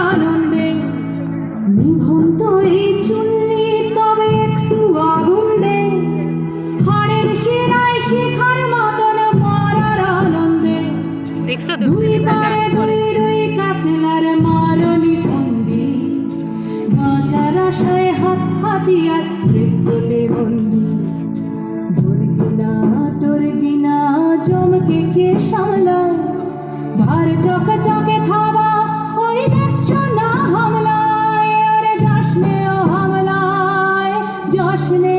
আনন্দে নিভন্ত এই চুল্লি তবে একটু আগুন দে হাড়ের শিরায় শিখার মতন মারার আনন্দে দুই পারে দুই রুই কাতলার মারণি বন্দি বাঁচার আশায় হাত হাতিয়ার মৃত্যুতে বন্দি তোর গিনা জমকে কে সামলায় ভার চকে চকে খাওয়া ওই দেখছো না হামলায় আরে জশ্নে ও হামলায় জশ্নে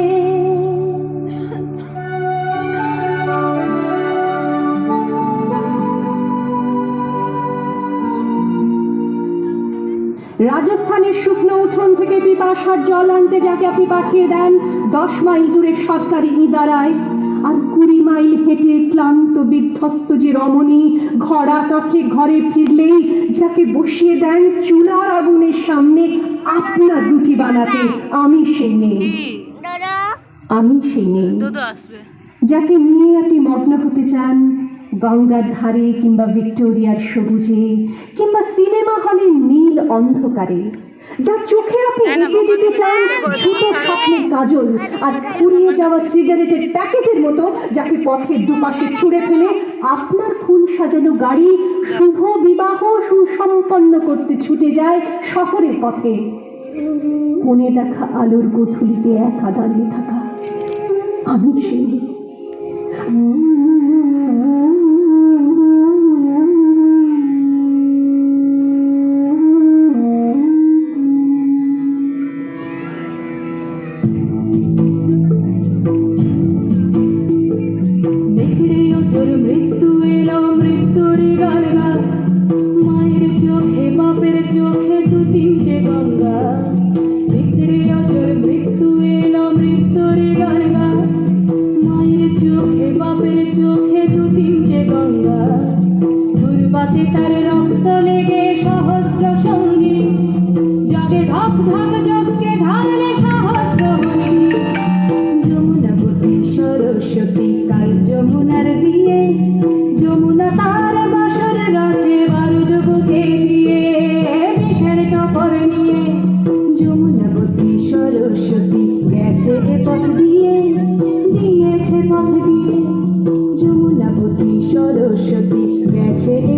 রাজস্থানের শুকনো উঠোন থেকে পিপাসার জল আনতে যাকে আপনি পাঠিয়ে দেন 10 মাইল দূরের সরকারি ইদারায়, আর 20 মাইল হেঁটে ক্লান্ত বিধ্বস্ত যে রমণী ঘরা কাঁখে ঘরে ফিরলেই যাকে বসিয়ে দেন চুলার আগুনের সামনে আপনার রুটি বানাতে, আমি সেই নেই, আমি সেই নেই। যাকে নিয়ে আপনি মগ্ন হতে চান গঙ্গার ধারে কিংবা ভিক্টোরিয়ার সবুজে কিংবা সিনেমা হলের নীল অন্ধকারে, যার চোখে আপনি এঁকে দিতে চান ছোট স্বপ্নের কাজল আর ফুরিয়ে যাওয়া সিগারেটের প্যাকেটের মতো, যাকে পথের দুপাশে ছুঁড়ে ফেলে আপনার ফুল সাজানো গাড়ি শুভ বিবাহ সুসম্পন্ন করতে ছুটে যায় শহরের পথে। কোণে দেখা আলোর গোধূলিতে একা দাঁড়িয়ে থাকা, আমি সেই। মৃত্যু এলো মৃত্যুর গান গা মায়ের চোখে বাপের চোখে দু তিনটে গঙ্গা বিগড়ে অজর মৃত্যু এলো মৃত্যুর গান গা মায়ের চোখে বাপের চোখে দু তিনটে গঙ্গা দুর্বাতে তার রক্ত লেগে সহস্র সঙ্গী জাগে ধক ধক যজ্ঞে ঢালে সহস্র মণি যমুনাবতী সরস্বতী কাল যমুনার বিয়ে যমুনা তার বাসর রাজে বারুদ বুকে দিয়ে বিষের টপর নিয়ে যমুনাবতী সরস্বতী গেছে এ পথ দিয়ে দিয়েছে পথ দিয়ে যমুনাবতী সরস্বতী গেছে এ